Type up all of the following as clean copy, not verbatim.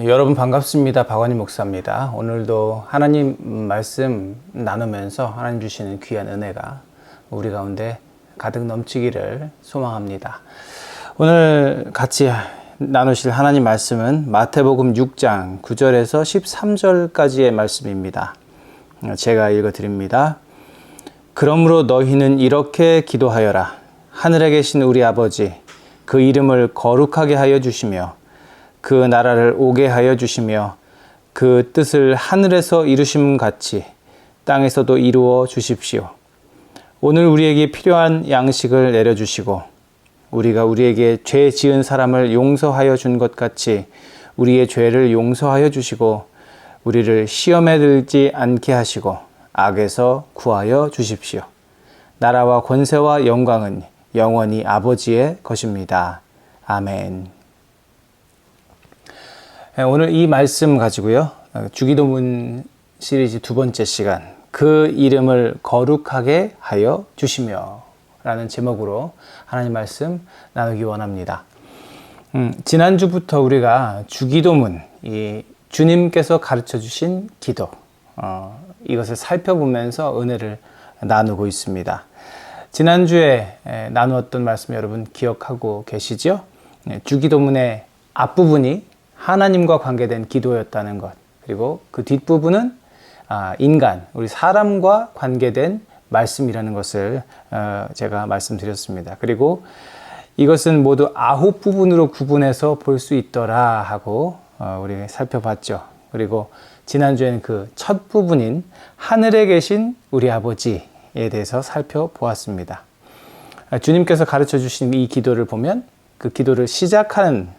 여러분 반갑습니다. 박완희 목사입니다. 오늘도 하나님 말씀 나누면서 하나님 주시는 귀한 은혜가 우리 가운데 가득 넘치기를 소망합니다. 오늘 같이 나누실 하나님 말씀은 마태복음 6장 9절에서 13절까지의 말씀입니다. 제가 읽어드립니다. 그러므로 너희는 이렇게 기도하여라. 하늘에 계신 우리 아버지, 그 이름을 거룩하게 하여 주시며 그 나라를 오게 하여 주시며 그 뜻을 하늘에서 이루심 같이 땅에서도 이루어 주십시오. 오늘 우리에게 필요한 양식을 내려주시고 우리가 우리에게 죄 지은 사람을 용서하여 준 것 같이 우리의 죄를 용서하여 주시고 우리를 시험에 들지 않게 하시고 악에서 구하여 주십시오. 나라와 권세와 영광은 영원히 아버지의 것입니다. 아멘. 오늘 이 말씀 가지고요, 주기도문 시리즈 두 번째 시간, 그 이름을 거룩하게 하여 주시며 라는 제목으로 하나님 말씀 나누기 원합니다. 지난주부터 우리가 주기도문, 이 주님께서 가르쳐 주신 기도, 이것을 살펴보면서 은혜를 나누고 있습니다. 지난주에 나누었던 말씀 여러분 기억하고 계시죠? 주기도문의 앞부분이 하나님과 관계된 기도였다는 것, 그리고 그 뒷부분은 인간, 우리 사람과 관계된 말씀이라는 것을 제가 말씀드렸습니다. 그리고 이것은 모두 9부분으로 구분해서 볼 수 있더라 하고 우리 살펴봤죠. 그리고 지난주에는 그 첫 부분인 하늘에 계신 우리 아버지에 대해서 살펴보았습니다. 주님께서 가르쳐 주신 이 기도를 보면 그 기도를 시작하는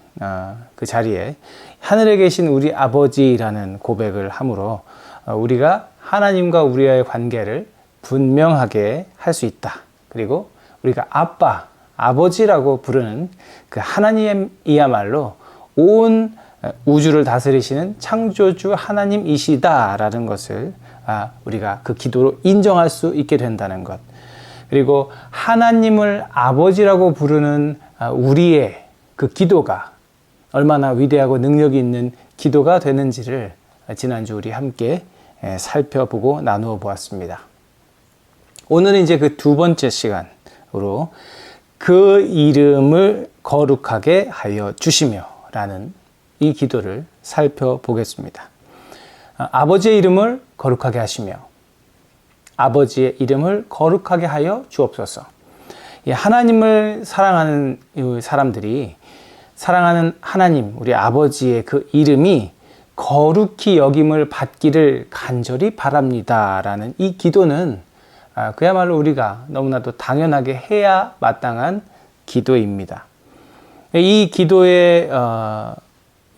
그 자리에 하늘에 계신 우리 아버지라는 고백을 함으로 우리가 하나님과 우리와의 관계를 분명하게 할 수 있다. 그리고 우리가 아빠, 아버지라고 부르는 그 하나님이야말로 온 우주를 다스리시는 창조주 하나님이시다라는 것을 우리가 그 기도로 인정할 수 있게 된다는 것. 그리고 하나님을 아버지라고 부르는 우리의 그 기도가 얼마나 위대하고 능력이 있는 기도가 되는지를 지난주 우리 함께 살펴보고 나누어 보았습니다. 오늘은 이제 그 두 번째 시간으로 그 이름을 거룩하게 하여 주시며 라는 이 기도를 살펴보겠습니다. 아버지의 이름을 거룩하게 하시며 아버지의 이름을 거룩하게 하여 주옵소서. 하나님을 사랑하는 사람들이 사랑하는 하나님, 우리 아버지의 그 이름이 거룩히 여김을 받기를 간절히 바랍니다 라는 이 기도는 그야말로 우리가 너무나도 당연하게 해야 마땅한 기도입니다. 이 기도의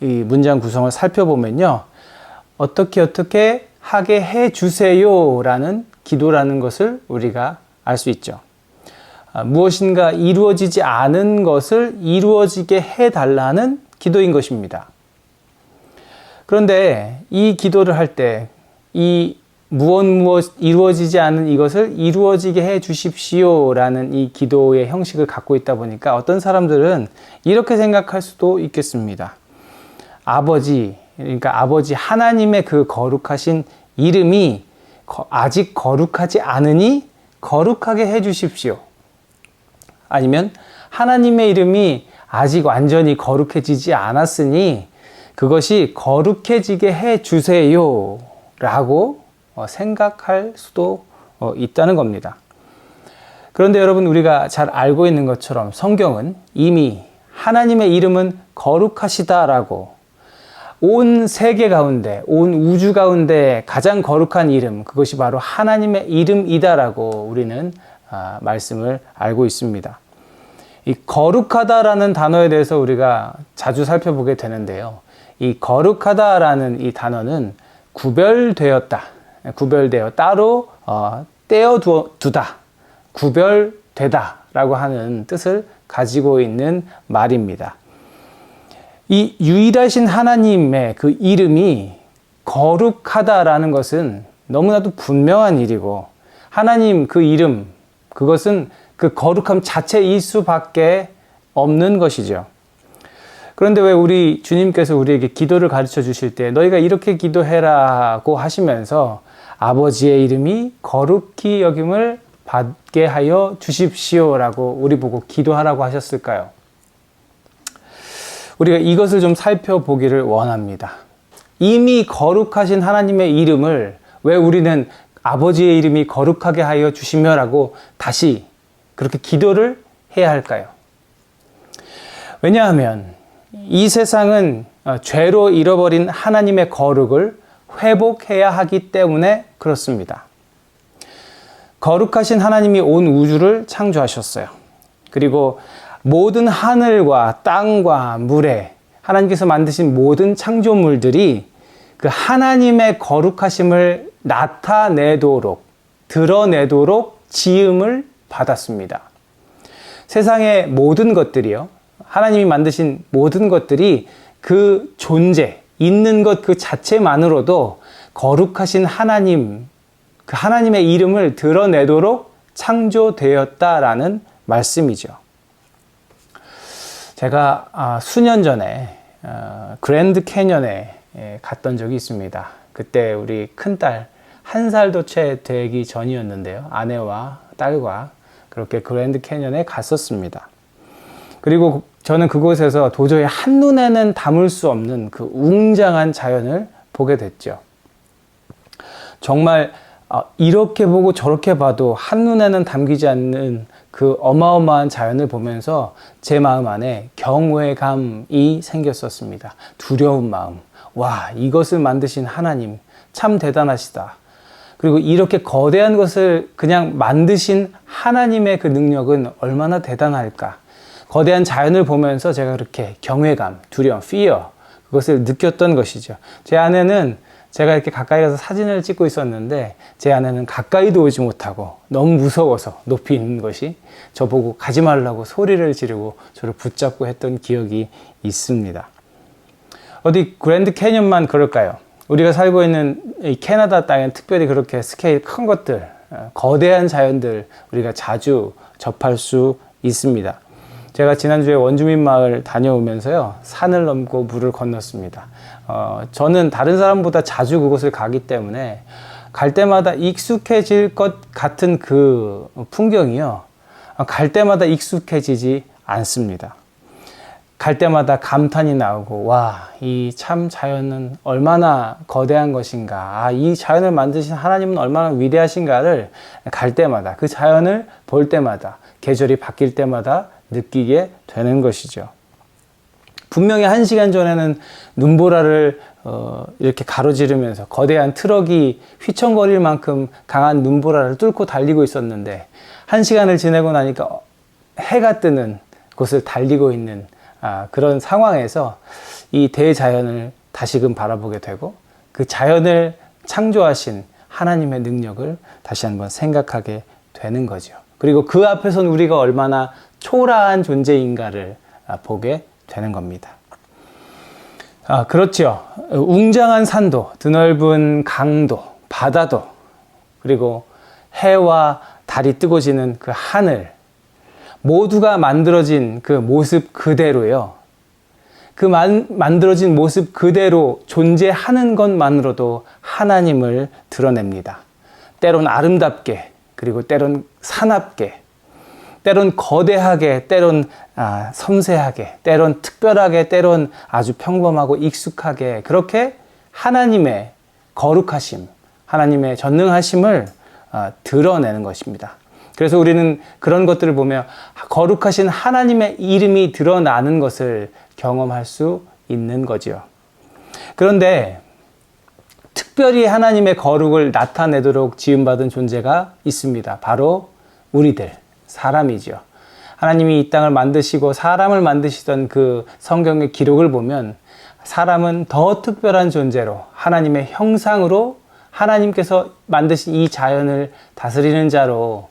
이 문장 구성을 살펴보면요, 어떻게 하게 해주세요 라는 기도라는 것을 우리가 알 수 있죠. 무엇인가 이루어지지 않은 것을 이루어지게 해달라는 기도인 것입니다. 그런데 이 기도를 할 때 이 무엇 이루어지지 않은 이것을 이루어지게 해 주십시오 라는 이 기도의 형식을 갖고 있다 보니까 어떤 사람들은 이렇게 생각할 수도 있겠습니다. 아버지, 그러니까 아버지 하나님의 그 거룩하신 이름이 아직 거룩하지 않으니 거룩하게 해 주십시오. 아니면 하나님의 이름이 아직 완전히 거룩해지지 않았으니 그것이 거룩해지게 해 주세요 라고 생각할 수도 있다는 겁니다. 그런데 여러분, 우리가 잘 알고 있는 것처럼 성경은 이미 하나님의 이름은 거룩하시다라고 온 세계 가운데, 온 우주 가운데 가장 거룩한 이름, 그것이 바로 하나님의 이름이다라고 우리는 말씀을 알고 있습니다. 이 거룩하다라는 단어에 대해서 우리가 자주 살펴보게 되는데요. 이 거룩하다라는 이 단어는 구별되어 따로 떼어두다, 구별되다 라고 하는 뜻을 가지고 있는 말입니다. 이 유일하신 하나님의 그 이름이 거룩하다라는 것은 너무나도 분명한 일이고, 하나님 그 이름, 그것은 그 거룩함 자체일 수밖에 없는 것이죠. 그런데 왜 우리 주님께서 우리에게 기도를 가르쳐 주실 때 너희가 이렇게 기도해라고 하시면서 아버지의 이름이 거룩히 여김을 받게 하여 주십시오라고 우리 보고 기도하라고 하셨을까요? 우리가 이것을 좀 살펴보기를 원합니다. 이미 거룩하신 하나님의 이름을 왜 우리는 아버지의 이름이 거룩하게 하여 주시며라고 다시 그렇게 기도를 해야 할까요? 왜냐하면 이 세상은 죄로 잃어버린 하나님의 거룩을 회복해야 하기 때문에 그렇습니다. 거룩하신 하나님이 온 우주를 창조하셨어요. 그리고 모든 하늘과 땅과 물에 하나님께서 만드신 모든 창조물들이 그 하나님의 거룩하심을 나타내도록, 드러내도록 지음을 받았습니다. 세상의 모든 것들이요, 하나님이 만드신 모든 것들이 그 존재, 있는 것 그 자체만으로도 거룩하신 하나님, 그 하나님의 이름을 드러내도록 창조되었다라는 말씀이죠. 제가 수년 전에 그랜드 캐년에 갔던 적이 있습니다. 그때 우리 큰딸 1살도 채 되기 전이었는데요. 아내와 딸과 그렇게 그랜드 캐년에 갔었습니다. 그리고 저는 그곳에서 도저히 한눈에는 담을 수 없는 그 웅장한 자연을 보게 됐죠. 정말 이렇게 보고 저렇게 봐도 한눈에는 담기지 않는 그 어마어마한 자연을 보면서 제 마음 안에 경외감이 생겼었습니다. 두려운 마음. 와, 이것을 만드신 하나님 참 대단하시다. 그리고 이렇게 거대한 것을 그냥 만드신 하나님의 그 능력은 얼마나 대단할까. 거대한 자연을 보면서 제가 그렇게 경외감, 두려움, fear 그것을 느꼈던 것이죠. 제 아내는 제가 이렇게 가까이 가서 사진을 찍고 있었는데 제 아내는 가까이도 오지 못하고 너무 무서워서 높이 있는 것이 저보고 가지 말라고 소리를 지르고 저를 붙잡고 했던 기억이 있습니다. 어디 그랜드 캐년만 그럴까요? 우리가 살고 있는 이 캐나다 땅엔 특별히 그렇게 스케일 큰 것들, 거대한 자연들 우리가 자주 접할 수 있습니다. 제가 지난주에 원주민 마을 다녀오면서요, 산을 넘고 물을 건넜습니다. 저는 다른 사람보다 자주 그곳을 가기 때문에 갈 때마다 익숙해질 것 같은 그 풍경이요, 갈 때마다 익숙해지지 않습니다. 갈 때마다 감탄이 나오고, 와, 이 참 자연은 얼마나 거대한 것인가, 이 자연을 만드신 하나님은 얼마나 위대하신가를 갈 때마다, 그 자연을 볼 때마다, 계절이 바뀔 때마다 느끼게 되는 것이죠. 분명히 1시간 전에는 눈보라를 이렇게 가로지르면서 거대한 트럭이 휘청거릴 만큼 강한 눈보라를 뚫고 달리고 있었는데 1시간을 지내고 나니까 해가 뜨는 곳을 달리고 있는 그런 상황에서 이 대자연을 다시금 바라보게 되고 그 자연을 창조하신 하나님의 능력을 다시 한번 생각하게 되는 거죠. 그리고 그 앞에서는 우리가 얼마나 초라한 존재인가를 보게 되는 겁니다. 그렇죠. 웅장한 산도, 드넓은 강도, 바다도, 그리고 해와 달이 뜨고 지는 그 하늘, 모두가 만들어진 그 모습 그대로요. 그 만들어진 모습 그대로 존재하는 것만으로도 하나님을 드러냅니다. 때론 아름답게, 그리고 때론 사납게, 때론 거대하게, 때론 섬세하게, 때론 특별하게, 때론 아주 평범하고 익숙하게 그렇게 하나님의 거룩하심, 하나님의 전능하심을 드러내는 것입니다. 그래서 우리는 그런 것들을 보며 거룩하신 하나님의 이름이 드러나는 것을 경험할 수 있는 거지요. 그런데 특별히 하나님의 거룩을 나타내도록 지음받은 존재가 있습니다. 바로 우리들, 사람이죠. 하나님이 이 땅을 만드시고 사람을 만드시던 그 성경의 기록을 보면 사람은 더 특별한 존재로 하나님의 형상으로 하나님께서 만드신 이 자연을 다스리는 자로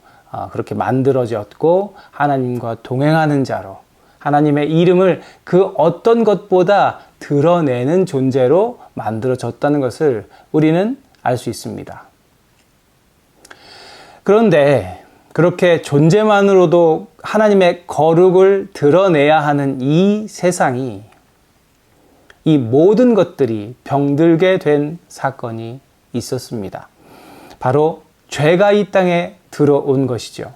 그렇게 만들어졌고 하나님과 동행하는 자로 하나님의 이름을 그 어떤 것보다 드러내는 존재로 만들어졌다는 것을 우리는 알 수 있습니다. 그런데 그렇게 존재만으로도 하나님의 거룩을 드러내야 하는 이 세상이 이 모든 것들이 병들게 된 사건이 있었습니다. 바로 죄가 이 땅에 들어온 것이죠.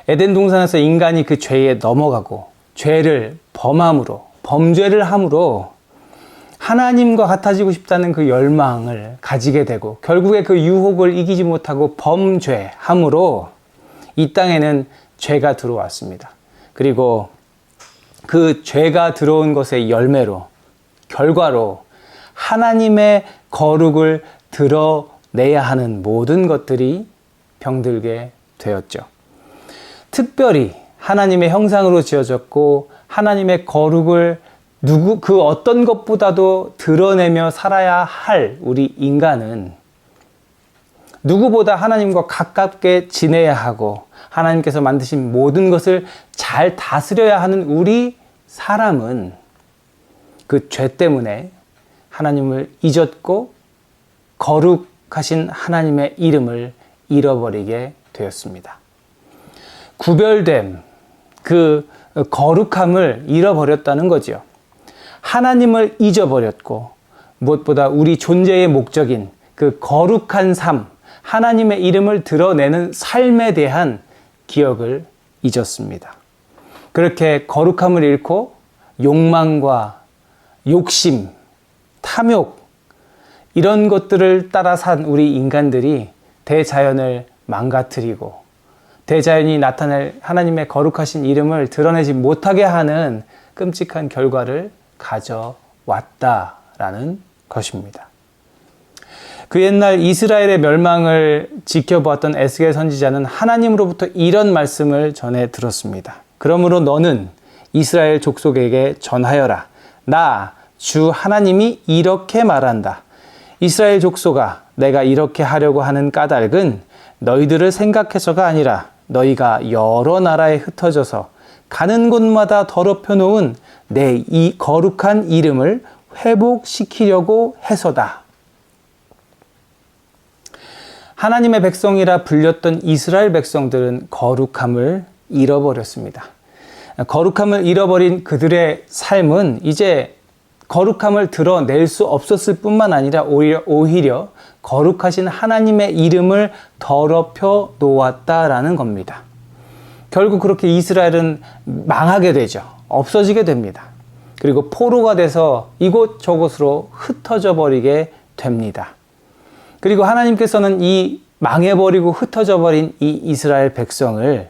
에덴 동산에서 인간이 그 죄에 넘어가고 죄를 범함으로, 범죄를 함으로 하나님과 같아지고 싶다는 그 열망을 가지게 되고 결국에 그 유혹을 이기지 못하고 범죄함으로 이 땅에는 죄가 들어왔습니다. 그리고 그 죄가 들어온 것의 열매로, 결과로 하나님의 거룩을 드러내야 하는 모든 것들이 병들게 되었죠. 특별히 하나님의 형상으로 지어졌고 하나님의 거룩을 그 어떤 것보다도 드러내며 살아야 할 우리 인간은 누구보다 하나님과 가깝게 지내야 하고 하나님께서 만드신 모든 것을 잘 다스려야 하는 우리 사람은 그 죄 때문에 하나님을 잊었고 거룩하신 하나님의 이름을 잃어버리게 되었습니다. 구별됨, 그 거룩함을 잃어버렸다는 거죠. 하나님을 잊어버렸고 무엇보다 우리 존재의 목적인 그 거룩한 삶, 하나님의 이름을 드러내는 삶에 대한 기억을 잊었습니다. 그렇게 거룩함을 잃고 욕망과 욕심, 탐욕 이런 것들을 따라 산 우리 인간들이 대자연을 망가뜨리고 대자연이 나타낼 하나님의 거룩하신 이름을 드러내지 못하게 하는 끔찍한 결과를 가져왔다라는 것입니다. 그 옛날 이스라엘의 멸망을 지켜보았던 에스겔 선지자는 하나님으로부터 이런 말씀을 전해 들었습니다. 그러므로 너는 이스라엘 족속에게 전하여라. 나 주 하나님이 이렇게 말한다. 이스라엘 족속아, 내가 이렇게 하려고 하는 까닭은 너희들을 생각해서가 아니라 너희가 여러 나라에 흩어져서 가는 곳마다 더럽혀 놓은 내 이 거룩한 이름을 회복시키려고 해서다. 하나님의 백성이라 불렸던 이스라엘 백성들은 거룩함을 잃어버렸습니다. 거룩함을 잃어버린 그들의 삶은 이제 거룩함을 드러낼 수 없었을 뿐만 아니라 오히려 거룩하신 하나님의 이름을 더럽혀 놓았다라는 겁니다. 결국 그렇게 이스라엘은 망하게 되죠. 없어지게 됩니다. 그리고 포로가 돼서 이곳저곳으로 흩어져 버리게 됩니다. 그리고 하나님께서는 이 망해버리고 흩어져 버린 이 이스라엘 백성을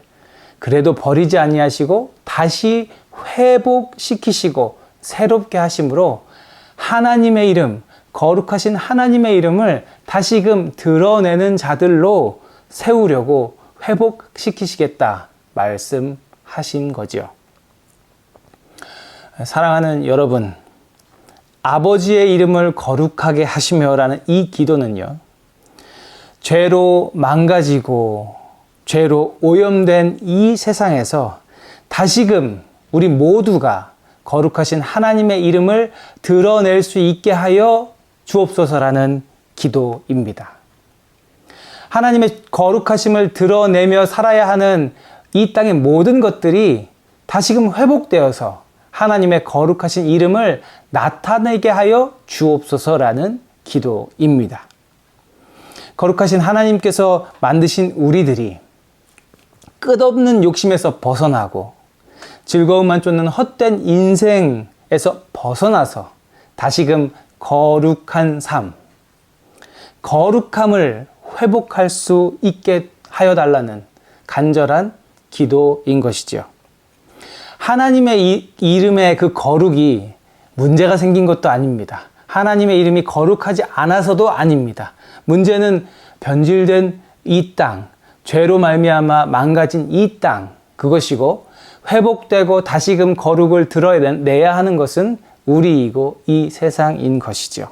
그래도 버리지 아니하시고 다시 회복시키시고 새롭게 하심으로 하나님의 이름, 거룩하신 하나님의 이름을 다시금 드러내는 자들로 세우려고 회복시키시겠다 말씀하신 거죠. 사랑하는 여러분, 아버지의 이름을 거룩하게 하시며라는 이 기도는요, 죄로 망가지고 죄로 오염된 이 세상에서 다시금 우리 모두가 거룩하신 하나님의 이름을 드러낼 수 있게 하여 주옵소서라는 기도입니다. 하나님의 거룩하심을 드러내며 살아야 하는 이 땅의 모든 것들이 다시금 회복되어서 하나님의 거룩하신 이름을 나타내게 하여 주옵소서라는 기도입니다. 거룩하신 하나님께서 만드신 우리들이 끝없는 욕심에서 벗어나고 즐거움만 쫓는 헛된 인생에서 벗어나서 다시금 거룩한 삶, 거룩함을 회복할 수 있게 하여 달라는 간절한 기도인 것이죠. 하나님의 이름의 그 거룩이 문제가 생긴 것도 아닙니다. 하나님의 이름이 거룩하지 않아서도 아닙니다. 문제는 변질된 이 땅, 죄로 말미암아 망가진 이 땅, 그것이고 회복되고 다시금 거룩을 드러내야 하는 것은 우리이고 이 세상인 것이죠.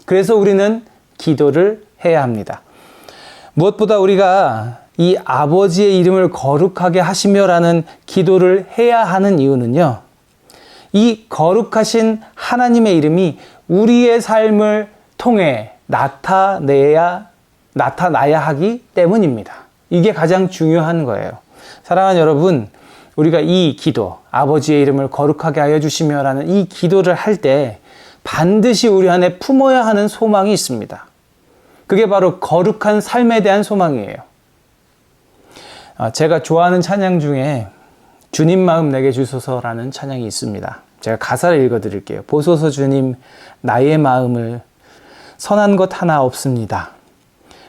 그래서 우리는 기도를 해야 합니다. 무엇보다 우리가 이 아버지의 이름을 거룩하게 하시며라는 기도를 해야 하는 이유는요, 이 거룩하신 하나님의 이름이 우리의 삶을 통해 나타나야 하기 때문입니다. 이게 가장 중요한 거예요. 사랑하는 여러분, 우리가 이 기도, 아버지의 이름을 거룩하게 하여 주시며 라는 이 기도를 할 때 반드시 우리 안에 품어야 하는 소망이 있습니다. 그게 바로 거룩한 삶에 대한 소망이에요. 제가 좋아하는 찬양 중에 주님 마음 내게 주소서라는 찬양이 있습니다. 제가 가사를 읽어드릴게요. 보소서 주님, 나의 마음을 선한 것 하나 없습니다.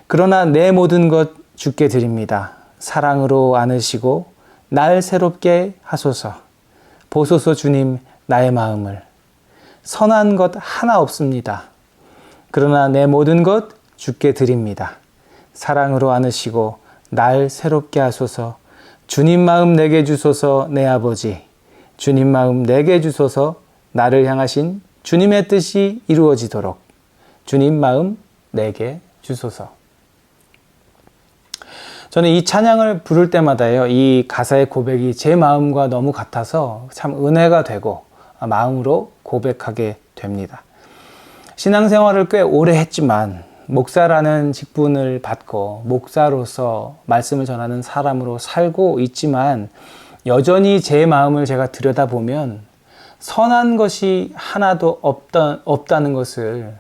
그러나 내 모든 것 주께 드립니다. 사랑으로 안으시고 날 새롭게 하소서. 보소서 주님, 나의 마음을 선한 것 하나 없습니다. 그러나 내 모든 것 주께 드립니다. 사랑으로 안으시고 날 새롭게 하소서. 주님 마음 내게 주소서 내 아버지. 주님 마음 내게 주소서 나를 향하신 주님의 뜻이 이루어지도록. 주님 마음 내게 주소서. 저는 이 찬양을 부를 때마다요, 이 가사의 고백이 제 마음과 너무 같아서 참 은혜가 되고 마음으로 고백하게 됩니다. 신앙생활을 꽤 오래 했지만 목사라는 직분을 받고 목사로서 말씀을 전하는 사람으로 살고 있지만 여전히 제 마음을 제가 들여다보면 선한 것이 하나도 없다는 것을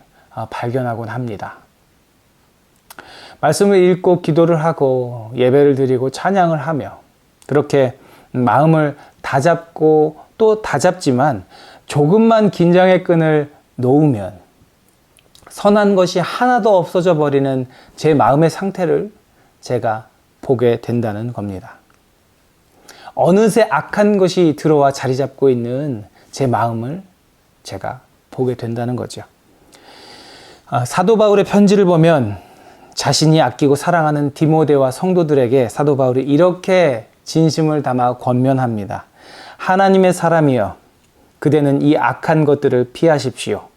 발견하곤 합니다. 말씀을 읽고 기도를 하고 예배를 드리고 찬양을 하며 그렇게 마음을 다잡고 또 다잡지만 조금만 긴장의 끈을 놓으면 선한 것이 하나도 없어져 버리는 제 마음의 상태를 제가 보게 된다는 겁니다. 어느새 악한 것이 들어와 자리 잡고 있는 제 마음을 제가 보게 된다는 거죠. 사도 바울의 편지를 보면 자신이 아끼고 사랑하는 디모데와 성도들에게 사도 바울이 이렇게 진심을 담아 권면합니다. 하나님의 사람이여, 그대는 이 악한 것들을 피하십시오.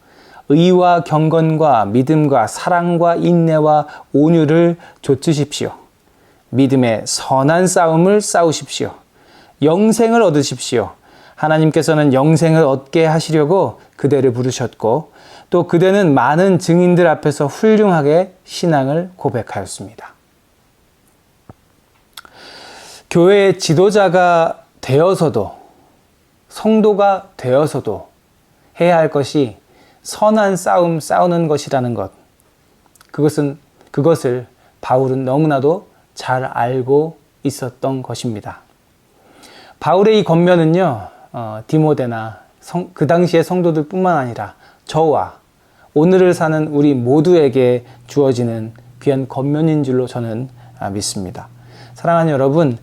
의와 경건과 믿음과 사랑과 인내와 온유를 좇으십시오. 믿음의 선한 싸움을 싸우십시오. 영생을 얻으십시오. 하나님께서는 영생을 얻게 하시려고 그대를 부르셨고 또 그대는 많은 증인들 앞에서 훌륭하게 신앙을 고백하였습니다. 교회의 지도자가 되어서도 성도가 되어서도 해야 할 것이 선한 싸움 싸우는 것이라는 것. 그것을 바울은 너무나도 잘 알고 있었던 것입니다. 바울의 이 권면은요, 디모데나 그 당시의 성도들 뿐만 아니라 저와 오늘을 사는 우리 모두에게 주어지는 귀한 권면인 줄로 저는 믿습니다. 사랑하는 여러분,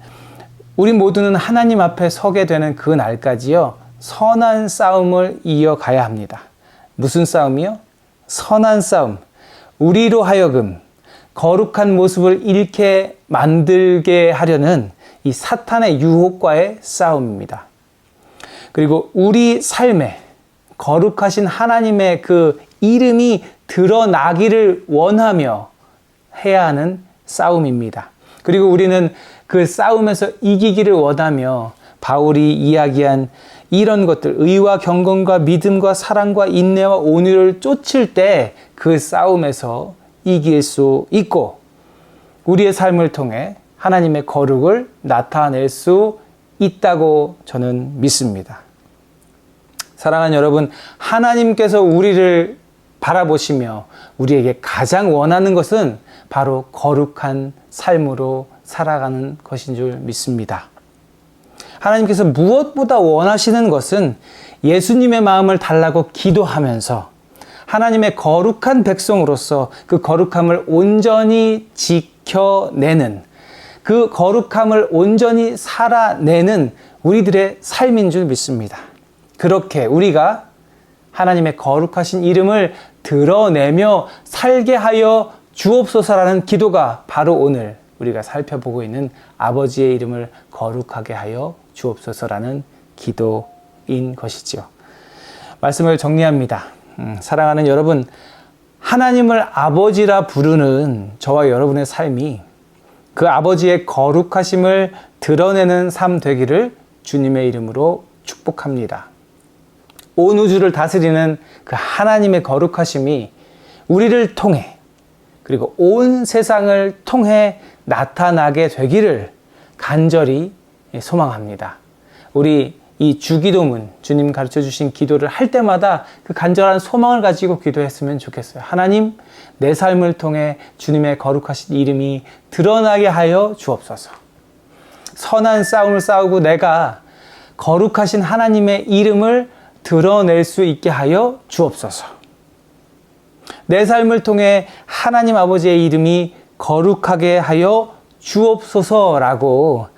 우리 모두는 하나님 앞에 서게 되는 그 날까지요, 선한 싸움을 이어가야 합니다. 무슨 싸움이요? 선한 싸움. 우리로 하여금 거룩한 모습을 잃게 만들게 하려는 이 사탄의 유혹과의 싸움입니다. 그리고 우리 삶에 거룩하신 하나님의 그 이름이 드러나기를 원하며 해야 하는 싸움입니다. 그리고 우리는 그 싸움에서 이기기를 원하며 바울이 이야기한 이런 것들, 의와 경건과 믿음과 사랑과 인내와 온유를 쫓을 때 그 싸움에서 이길 수 있고 우리의 삶을 통해 하나님의 거룩을 나타낼 수 있다고 저는 믿습니다. 사랑하는 여러분, 하나님께서 우리를 바라보시며 우리에게 가장 원하는 것은 바로 거룩한 삶으로 살아가는 것인 줄 믿습니다. 하나님께서 무엇보다 원하시는 것은 예수님의 마음을 달라고 기도하면서 하나님의 거룩한 백성으로서 그 거룩함을 온전히 지켜내는, 그 거룩함을 온전히 살아내는 우리들의 삶인 줄 믿습니다. 그렇게 우리가 하나님의 거룩하신 이름을 드러내며 살게 하여 주옵소서라는 기도가 바로 오늘 우리가 살펴보고 있는 아버지의 이름을 거룩하게 하여 주옵소서라는 기도인 것이지요. 말씀을 정리합니다. 사랑하는 여러분, 하나님을 아버지라 부르는 저와 여러분의 삶이 그 아버지의 거룩하심을 드러내는 삶 되기를 주님의 이름으로 축복합니다. 온 우주를 다스리는 그 하나님의 거룩하심이 우리를 통해 그리고 온 세상을 통해 나타나게 되기를 간절히 소망합니다. 우리 이 주기도문, 주님 가르쳐 주신 기도를 할 때마다 그 간절한 소망을 가지고 기도했으면 좋겠어요. 하나님, 내 삶을 통해 주님의 거룩하신 이름이 드러나게 하여 주옵소서. 선한 싸움을 싸우고 내가 거룩하신 하나님의 이름을 드러낼 수 있게 하여 주옵소서. 내 삶을 통해 하나님 아버지의 이름이 거룩하게 하여 주옵소서라고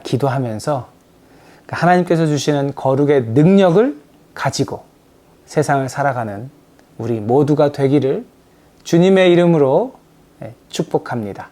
기도하면서 하나님께서 주시는 거룩의 능력을 가지고 세상을 살아가는 우리 모두가 되기를 주님의 이름으로 축복합니다.